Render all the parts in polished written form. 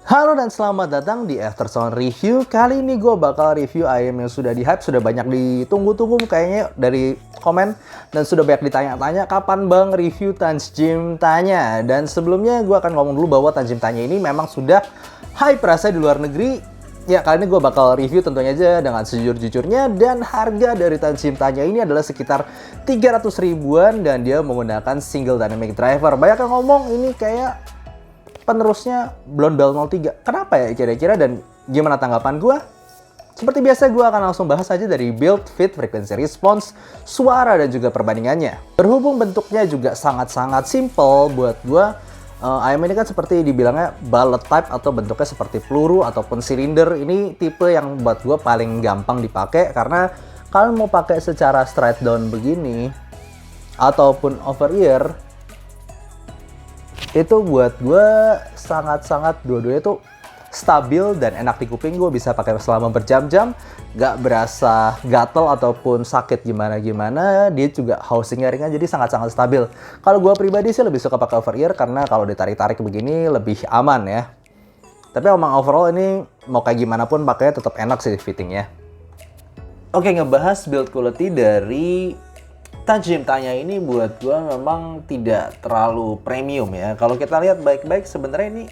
Halo dan selamat datang di Aftersound Review. Kali ini gue bakal review ayam yang sudah di-hype, sudah banyak ditunggu-tunggu kayaknya dari komen. Dan sudah banyak ditanya-tanya, kapan bang review Tanjim Tanya? Dan sebelumnya gue akan ngomong dulu bahwa Tanjim Tanya ini memang sudah hype rasanya di luar negeri. Ya, kali ini gue bakal review tentunya aja dengan sejujur-jujurnya. Dan harga dari Tanjim Tanya ini adalah sekitar 300 ribuan dan dia menggunakan single dynamic driver. Banyak yang ngomong ini kayak penerusnya Blonde Bell 03. Kenapa ya kira-kira dan gimana tanggapan gue? Seperti biasa gue akan langsung bahas aja dari build, fit, frequency response, suara, dan juga perbandingannya. Berhubung bentuknya juga sangat-sangat simple buat gue, ayam ini kan seperti dibilangnya bullet type atau bentuknya seperti peluru ataupun silinder. Ini tipe yang buat gue paling gampang dipakai karena kalian mau pakai secara straight down begini ataupun over ear, itu buat gue sangat-sangat dua-duanya tuh stabil dan enak di kuping. Gue bisa pakai selama berjam-jam, gak berasa gatel ataupun sakit gimana-gimana. Dia juga housingnya ringan, jadi sangat-sangat stabil. Kalau gue pribadi sih lebih suka pakai over ear karena kalau ditarik-tarik begini lebih aman ya. Tapi emang overall ini mau kayak gimana pun pakainya tetap enak sih fittingnya. Oke, ngebahas build quality dari Tanjim Tanya ini buat gue memang tidak terlalu premium ya. Kalau kita lihat baik-baik sebenarnya ini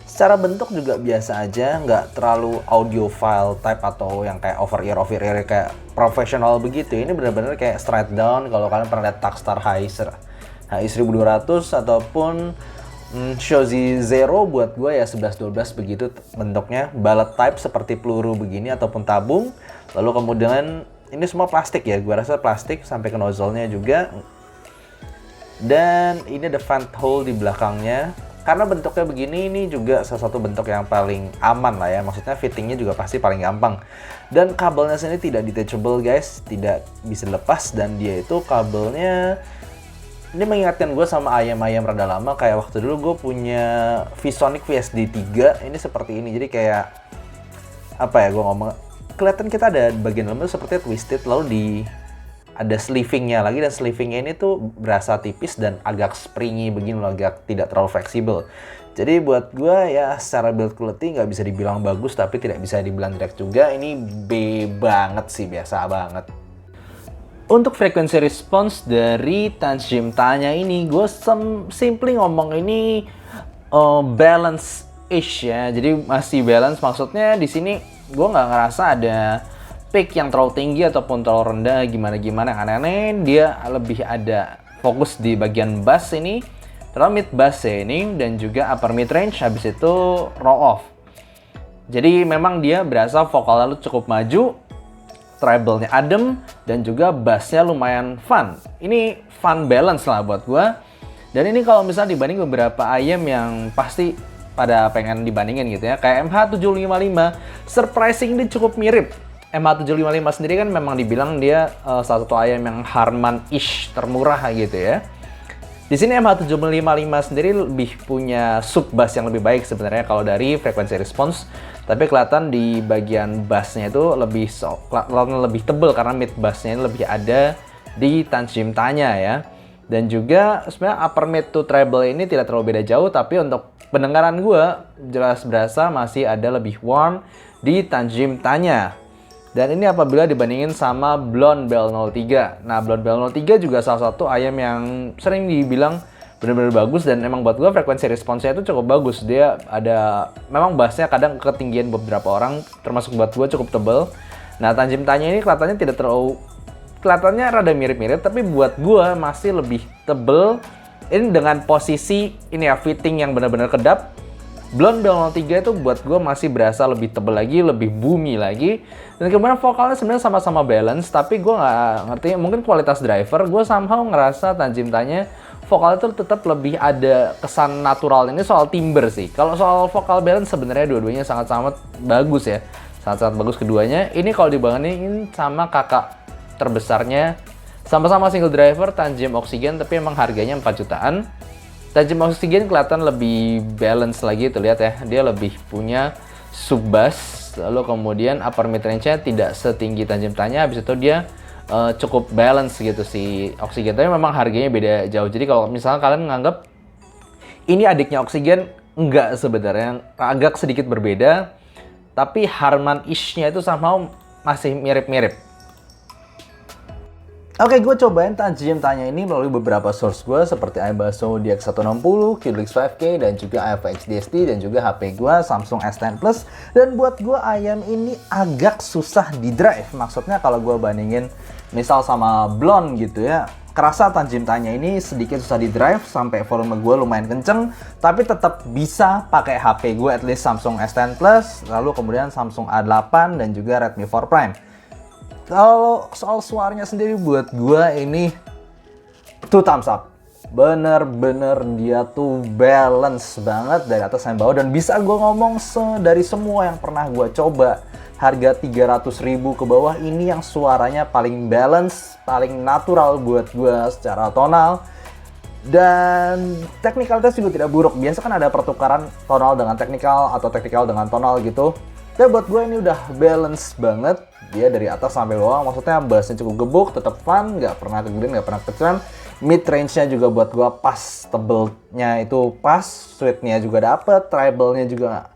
secara bentuk juga biasa aja, nggak terlalu audiophile type atau yang kayak over ear kayak profesional begitu. Ini benar-benar kayak straight down. Kalau kalian pernah lihat Takstar HI 1200 ataupun Shozi Zero, buat gue ya 11-12 begitu bentuknya, bullet type seperti peluru begini ataupun tabung. Lalu kemudian ini semua plastik ya, gue rasa plastik sampai ke nozzle-nya juga. Dan ini ada vent hole di belakangnya. Karena bentuknya begini, ini juga salah satu bentuk yang paling aman lah ya. Maksudnya fittingnya juga pasti paling gampang. Dan kabelnya sendiri tidak detachable guys, tidak bisa lepas. Dan dia itu kabelnya, ini mengingatkan gue sama ayam-ayam rada lama. Kayak waktu dulu gue punya ViSonic VSD 3, ini seperti ini. Jadi kayak, apa ya gue ngomong, kelihatan kita ada bagian dalamnya seperti twisted, lalu ada sleevingnya lagi, dan sleevingnya ini tuh berasa tipis dan agak springy begini loh, agak tidak terlalu fleksibel. Jadi buat gue ya secara build quality nggak bisa dibilang bagus, tapi tidak bisa dibilang jelek juga. Ini B banget sih, biasa banget. Untuk frequency response dari Tanjim Tanya ini, gue simply ngomong ini balance-ish ya. Jadi masih balance, maksudnya di sini gue nggak ngerasa ada peak yang terlalu tinggi ataupun terlalu rendah gimana-gimana yang aneh-aneh. Dia lebih ada fokus di bagian bass ini, terutama mid bass ya ini, dan juga upper mid range, habis itu roll off. Jadi memang dia berasa vokalnya lu cukup maju, treble-nya adem, dan juga bass-nya lumayan fun. Ini fun balance lah buat gue. Dan ini kalau misalnya dibanding beberapa ayam yang pasti pada pengen dibandingin gitu ya, kayak MH755, surprisingly cukup mirip. MH755 sendiri kan memang dibilang dia salah satu ayam yang Harman-ish termurah gitu ya. Di sini MH755 sendiri lebih punya sub bass yang lebih baik sebenarnya kalau dari frequency response, tapi kelihatan di bagian bassnya itu lebih tebal karena mid bassnya lebih ada di Tanjim Tanya ya. Dan juga sebenarnya upper mid to treble ini tidak terlalu beda jauh, tapi untuk pendengaran gue jelas berasa masih ada lebih warm di Tanjim Tanya. Dan ini apabila dibandingin sama Blonde Bell 03. Nah, Blonde Bell 03 juga salah satu ayam yang sering dibilang benar-benar bagus, dan emang buat gue frekuensi responsnya itu cukup bagus. Dia ada, memang bassnya kadang ketinggian beberapa orang, termasuk buat gue cukup tebel. Nah, Tanjim Tanya ini kelihatannya rada mirip-mirip, tapi buat gue masih lebih tebel. Ini dengan posisi ini ya, fitting yang benar-benar kedap. Blonde Bell 03 itu buat gue masih berasa lebih tebel lagi, lebih boomy lagi. Dan kemudian vokalnya sebenarnya sama-sama balance, tapi gue nggak ngerti, mungkin kualitas driver, gue somehow ngerasa Tanjim Tanya vokal itu tetap lebih ada kesan natural. Ini soal timbre sih. Kalau soal vokal balance sebenarnya dua-duanya sangat-sangat bagus ya. Sangat-sangat bagus keduanya. Ini kalau dibandingin sama kakak terbesarnya, sama-sama single driver Tanjim Oxygen, tapi emang harganya 4 jutaan. Tanjim Oxygen kelihatan lebih balance lagi tuh, lihat ya, dia lebih punya sub bass, lalu kemudian upper mid range-nya tidak setinggi Tanjim Tanya, habis itu dia cukup balance gitu si Oxygen, tapi memang harganya beda jauh. Jadi kalau misalnya kalian menganggap ini adiknya Oxygen, enggak sebenarnya, agak sedikit berbeda, tapi Harman-ish-nya itu somehow masih mirip-mirip. Oke, gue cobain tajam tanya ini melalui beberapa source gue seperti iBasso DX160, Qlix 5K, dan juga AFX DST, dan juga HP gue Samsung S10 Plus. Dan buat gue ayam ini agak susah di drive. Maksudnya kalau gue bandingin misal sama Blonde gitu ya, kerasa tajam tanya ini sedikit susah di drive sampai volume gue lumayan kenceng, tapi tetap bisa pakai HP gue, at least Samsung S10 Plus, lalu kemudian Samsung A8 dan juga Redmi 4 Prime. Kalau soal suaranya sendiri buat gua ini 2 thumbs up. Bener-bener dia tuh balance banget dari atas sampai bawah, dan bisa gua ngomong dari semua yang pernah gua coba harga 300.000 ke bawah ini yang suaranya paling balance, paling natural buat gua secara tonal. Dan technicalitas juga tidak buruk. Biasa kan ada pertukaran tonal dengan technical atau technical dengan tonal gitu. Ya buat gue ini udah balance banget. Dia dari atas sampai bawah, maksudnya bassnya cukup gebuk, tetap fun, nggak pernah kegedean, nggak pernah kecil. Mid range-nya juga buat gue pas, tebelnya itu pas, sweetnya juga dapet, treble-nya juga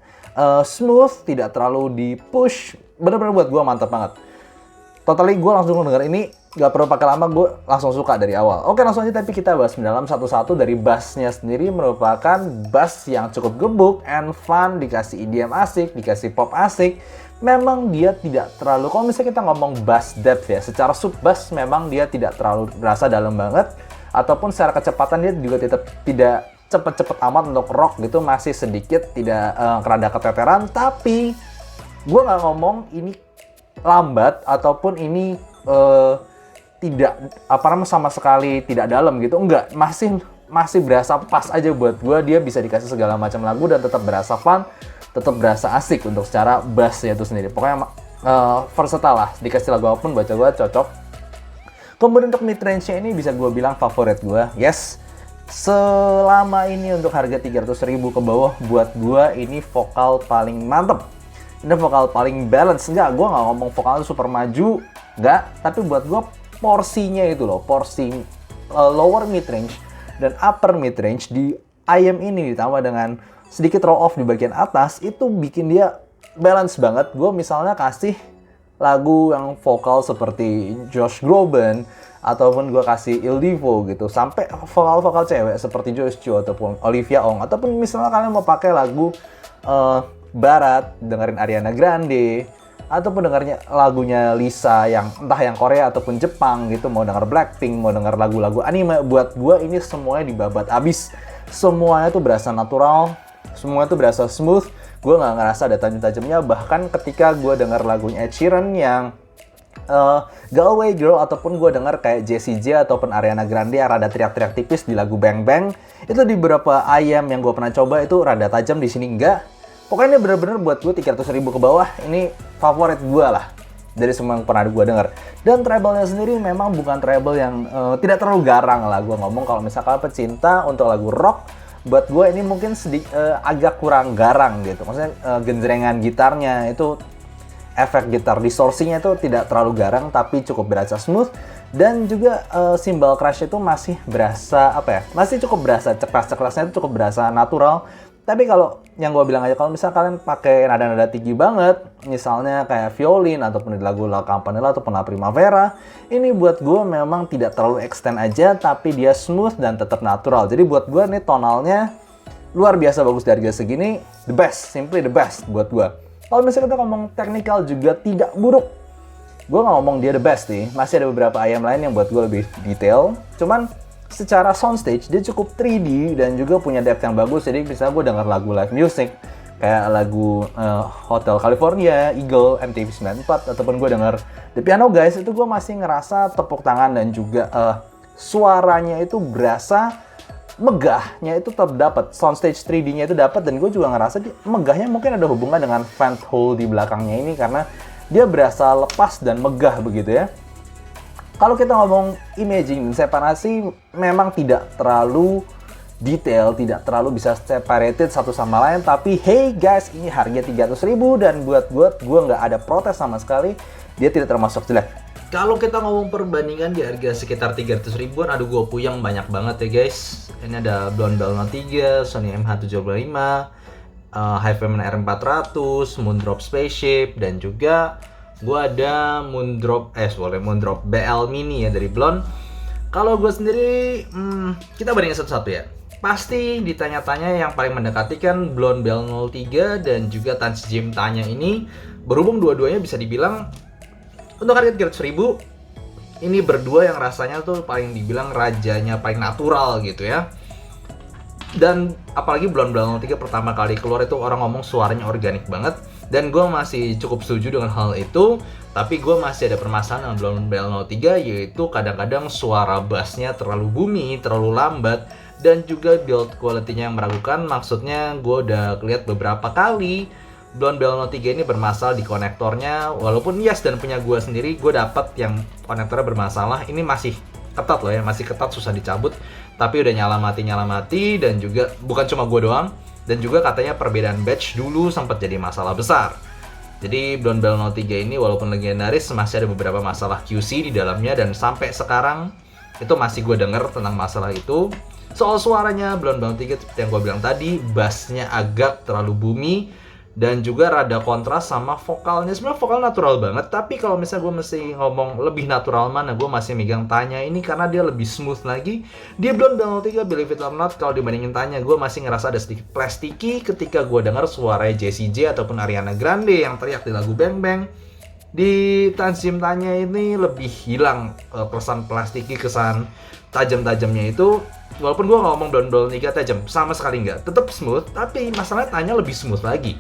smooth, tidak terlalu di push. Bener-bener buat gue mantap banget. Totally gue langsung denger ini, gak perlu pakai lama, gue langsung suka dari awal. Oke, langsung aja tapi kita bahas mendalam satu-satu. Dari bassnya sendiri merupakan bass yang cukup gebuk and fun, dikasih EDM asik, dikasih pop asik. Memang dia tidak terlalu, kalau misalnya kita ngomong bass depth ya, secara sub bass memang dia tidak terlalu berasa dalam banget. Ataupun secara kecepatan dia juga tidak cepet-cepet amat untuk rock gitu, masih sedikit, tidak rada keteteran. Tapi gue gak ngomong ini lambat ataupun ini tidak sama sekali tidak dalam gitu, enggak, masih berasa pas aja buat gue. Dia bisa dikasih segala macam lagu dan tetap berasa fun, tetap berasa asik untuk secara bassnya itu sendiri. Pokoknya versatile lah, dikasih lagu apapun buat gue cocok. Kemudian untuk mid range-nya ini bisa gue bilang favorit gue. Yes, selama ini untuk harga 300.000 ke bawah, buat gue ini vokal paling mantep. Ini vokal paling balance. Enggak, gue nggak ngomong vokalnya super maju, enggak. Tapi buat gue porsinya itu loh, porsi lower mid range dan upper mid range di ayam ini ditambah dengan sedikit roll off di bagian atas, itu bikin dia balance banget. Gue misalnya kasih lagu yang vokal seperti Josh Groban, ataupun gue kasih Il Divo gitu, sampai vokal-vokal cewek seperti Joyce Chu ataupun Olivia Ong, ataupun misalnya kalian mau pakai lagu barat, dengerin Ariana Grande, ataupun dengarnya lagunya Lisa yang entah yang Korea ataupun Jepang gitu, mau denger Blackpink, mau denger lagu-lagu anime, buat gue ini semuanya dibabat abis. Semuanya tuh berasa natural, semuanya tuh berasa smooth. Gue nggak ngerasa ada tajam-tajamnya. Bahkan ketika gue denger lagunya Ed Sheeran yang Go Away Girl, ataupun gue denger kayak Jessie J ataupun Ariana Grande yang rada teriak-teriak tipis di lagu Bang Bang, itu di beberapa ayam yang gue pernah coba itu rada tajam, di sini enggak. Pokoknya ini bener-bener buat gue 300.000 ke bawah, ini favorit gue lah dari semua yang pernah gue denger. Dan treble-nya sendiri memang bukan treble yang tidak terlalu garang lah. Gue ngomong kalau misalkan pecinta untuk lagu rock, buat gue ini mungkin agak kurang garang gitu. Maksudnya genjrengan gitarnya itu, efek gitar distorsinya itu tidak terlalu garang tapi cukup berasa smooth. Dan juga cymbal crash itu masih berasa masih cukup berasa cekas-cekasnya itu cukup berasa natural. Tapi kalau yang gue bilang aja, kalau misalnya kalian pakai nada-nada tinggi banget, misalnya kayak violin ataupun di lagu La Campanella ataupun La Primavera, ini buat gue memang tidak terlalu extend aja, tapi dia smooth dan tetap natural. Jadi buat gue nih tonalnya luar biasa bagus di harga segini, the best, simply the best buat gue. Kalau misalnya kita ngomong technical juga tidak buruk. Gue nggak ngomong dia the best nih, masih ada beberapa ayam lain yang buat gue lebih detail. Cuman secara soundstage dia cukup 3D dan juga punya depth yang bagus. Jadi bisa gue denger lagu live music kayak lagu Hotel California, Eagle, MTV 94, ataupun gue denger The Piano Guys, itu gue masih ngerasa tepuk tangan dan juga suaranya itu berasa megahnya itu tetap dapat. Soundstage 3D-nya itu dapat, dan gue juga ngerasa megahnya mungkin ada hubungan dengan vent hole di belakangnya ini karena dia berasa lepas dan megah begitu ya. Kalau kita ngomong imaging dan separasi, memang tidak terlalu detail, tidak terlalu bisa separated satu sama lain. Tapi hey guys, ini harga 300.000 dan buat gue nggak ada protes sama sekali. Dia tidak termasuk jelek. Kalau kita ngomong perbandingan di harga sekitar 300 ribuan, aduh gue puyeng banyak banget ya guys. Ini ada Blondell Note 3, Sony MH75, Hyperman R400, Moondrop Spaceship, dan juga gue ada Moondrop BL Mini ya dari Blonde. Kalau gue sendiri, kita bandingin satu-satu ya. Pasti ditanya-tanya yang paling mendekati kan Blonde Bell 03 dan juga Tanzim Tanya ini. Berhubung dua-duanya bisa dibilang untuk harga 300.000, ini berdua yang rasanya tuh paling dibilang rajanya, paling natural gitu ya. Dan apalagi Blonde Bell 03 pertama kali keluar itu orang ngomong suaranya organik banget. Dan gue masih cukup setuju dengan hal itu. Tapi gue masih ada permasalahan dengan Blonde Bell 03, yaitu kadang-kadang suara bassnya terlalu boomy, terlalu lambat. Dan juga build quality-nya yang meragukan. Maksudnya gue udah lihat beberapa kali Blonde Bell 03 ini bermasalah di konektornya. Walaupun yes, dan punya gue sendiri, gue dapet yang konektornya bermasalah. Ini masih ketat loh ya, masih ketat, susah dicabut. Tapi udah nyala mati, dan juga bukan cuma gue doang. Dan juga katanya perbedaan batch dulu sempat jadi masalah besar. Jadi Blonde Bell 03 ini walaupun legendaris, masih ada beberapa masalah QC di dalamnya. Dan sampai sekarang itu masih gue denger tentang masalah itu. Soal suaranya, Blonde Bell 03 seperti yang gue bilang tadi, bassnya agak terlalu boomy. Dan juga rada kontras sama vokalnya. Sebenarnya vokal natural banget, tapi kalau misalnya gue mesti ngomong lebih natural mana, gue masih megang Tanya ini karena dia lebih smooth lagi. Di Blonde Bell 03, Believe It or Not, kalau dibandingin Tanya, gue masih ngerasa ada sedikit plastiki ketika gue dengar suaranya Jessie J ataupun Ariana Grande yang teriak di lagu Bang Bang. Di Tanzim Tanya ini lebih hilang kesan plastiki, kesan tajam-tajamnya itu. Walaupun gue ngomong Blonde Bell 3 tajam, sama sekali nggak. Tetap smooth, tapi masalahnya Tanya lebih smooth lagi.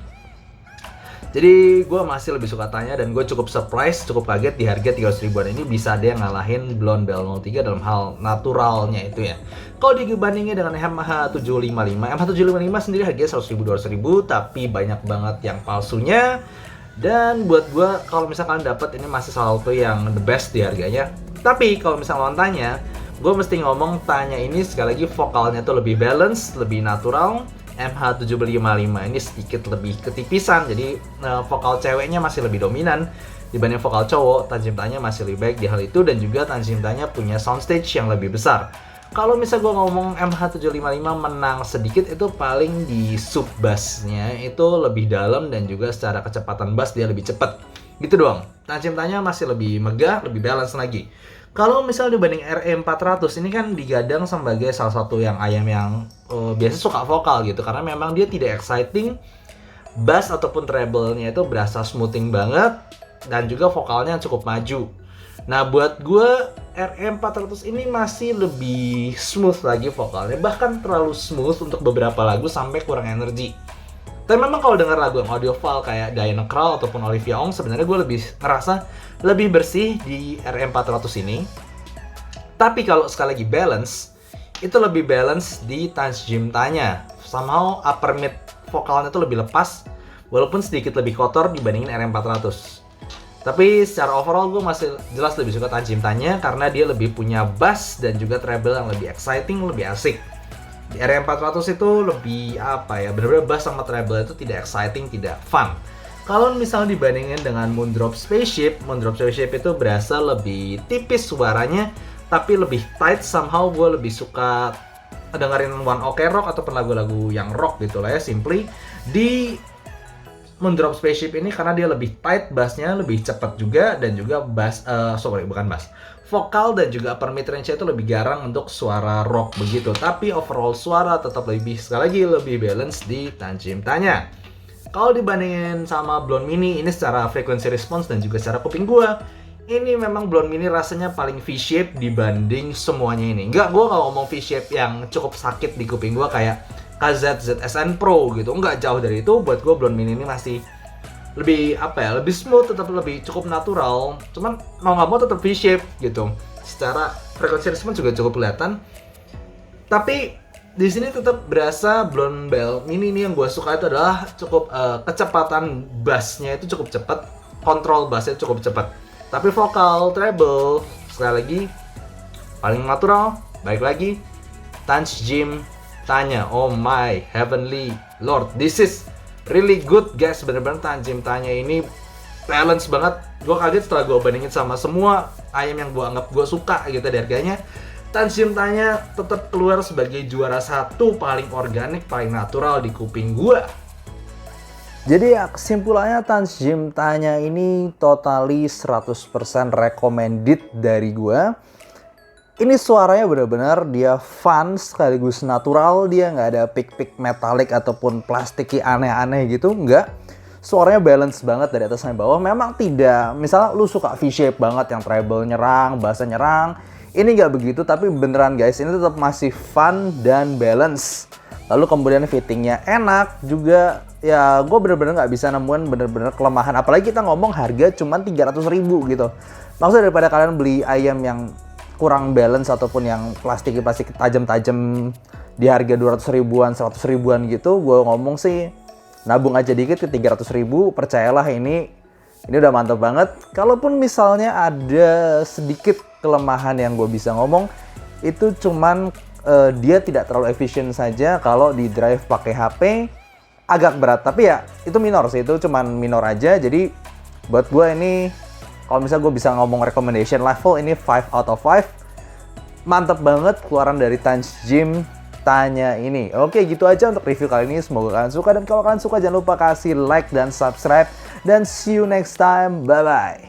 Jadi gue masih lebih suka Tanya dan gue cukup surprise, cukup kaget di harga 300 ribuan ini bisa ada yang ngalahin Blonde Bell 03 dalam hal naturalnya itu ya. Kalau dibandingin dengan MH755, MH755 sendiri harganya 100 ribu, 200 ribu, tapi banyak banget yang palsunya. Dan buat gue, kalau misalkan dapat ini masih salah satu yang the best di harganya. Tapi kalau misalnya lawan Tanya, gue mesti ngomong Tanya ini sekali lagi vokalnya tuh lebih balance, lebih natural. MH755 ini sedikit lebih ketipisan, jadi vokal ceweknya masih lebih dominan dibanding vokal cowok. Tanzim Tanya masih lebih baik di hal itu, dan juga Tanzim Tanya punya soundstage yang lebih besar. Kalau misal gue ngomong MH755 menang sedikit, itu paling di sub bassnya itu lebih dalam, dan juga secara kecepatan bass dia lebih cepat. Gitu doang. Tanzim Tanya masih lebih megah, lebih balance lagi. Kalau misal dibanding RE400, ini kan digadang sebagai salah satu yang ayam yang biasa suka vokal gitu, karena memang dia tidak exciting, bass ataupun treble-nya itu berasa smoothing banget, dan juga vokalnya cukup maju. Nah buat gue RE400 ini masih lebih smooth lagi vokalnya, bahkan terlalu smooth untuk beberapa lagu sampai kurang energi. Tapi memang kalau dengar lagu yang audiophile kayak Diana Krall ataupun Olivia Ong, sebenarnya gue lebih ngerasa lebih bersih di RE400 ini. Tapi kalau sekali lagi balance, itu lebih balance di Tanzim Tanya. Somehow upper mid vokalnya itu lebih lepas, walaupun sedikit lebih kotor dibandingin RE400. Tapi secara overall gue masih jelas lebih suka Tanzim Tanya karena dia lebih punya bass dan juga treble yang lebih exciting, lebih asik. Di RE400 itu lebih apa ya, bener-bener bass sama treble itu tidak exciting, tidak fun. Kalau misalnya dibandingin dengan Moondrop Spaceship itu berasa lebih tipis suaranya, tapi lebih tight. Somehow gue lebih suka dengerin One Ok Rock ataupun lagu-lagu yang rock gitu lah ya, simply. Di Moondrop Spaceship ini karena dia lebih tight, bassnya lebih cepat juga, dan juga vokal dan juga upper mid range itu lebih garang untuk suara rock begitu. Tapi overall suara tetap sekali lagi lebih balance di Tanzim Tanya. Kalau dibandingin sama Blonde Mini, ini secara frequency response dan juga secara kuping gue, ini memang Blonde Mini rasanya paling V-shape dibanding semuanya ini. Gue nggak ngomong V-shape yang cukup sakit di kuping gue kayak KZ ZSN Pro gitu, nggak jauh dari itu. Buat gue Blonde Mini ini masih lebih lebih smooth, tetap lebih cukup natural. Cuman mau nggak mau tetap V-shape gitu. Secara frequency response juga cukup kelihatan. Tapi di sini tetap berasa Blonde Bell Mini ini yang gue suka itu adalah cukup kecepatan bassnya itu cukup cepat, kontrol bassnya cukup cepat. Tapi vokal treble sekali lagi paling natural. Baik lagi Tanzim Tanya, oh my heavenly lord, this is really good guys. Bener-bener Tanjim Tanya ini balance banget. Gue kaget setelah gue bandingin sama semua ayam yang gue anggap gue suka gitu dari harganya. Tanjim Tanya tetap keluar sebagai juara satu, paling organik, paling natural di kuping gue. Jadi ya kesimpulannya Tanjim Tanya ini totally 100% recommended dari gua. Ini suaranya benar-benar dia fun sekaligus natural, dia nggak ada pick-pick metalik ataupun plastiki aneh-aneh gitu, nggak. Suaranya balance banget dari atas sampai bawah. Memang tidak, misalnya lu suka V-shape banget yang treble nyerang, bass nyerang, ini nggak begitu, tapi beneran guys, ini tetap masih fun dan balance. Lalu kemudian fittingnya enak juga, ya gue bener-bener nggak bisa nemuin bener-bener kelemahan. Apalagi kita ngomong harga cuma 300.000 gitu. Maksudnya daripada kalian beli ayam yang kurang balance ataupun yang plastik tajam-tajam di harga 200 ribuan, 100 ribuan gitu, gue ngomong sih nabung aja dikit ke 300.000, percayalah ini udah mantap banget. Kalaupun misalnya ada sedikit kelemahan yang gue bisa ngomong, itu cuman dia tidak terlalu efisien saja kalau di drive pakai HP, agak berat. Tapi ya itu minor sih, itu cuman minor aja. Jadi buat gue ini, kalau misalnya gue bisa ngomong recommendation level, ini 5 out of 5. Mantap banget keluaran dari Tanjim Tanya ini. Oke, gitu aja untuk review kali ini. Semoga kalian suka. Dan kalau kalian suka, jangan lupa kasih like dan subscribe. Dan see you next time. Bye-bye.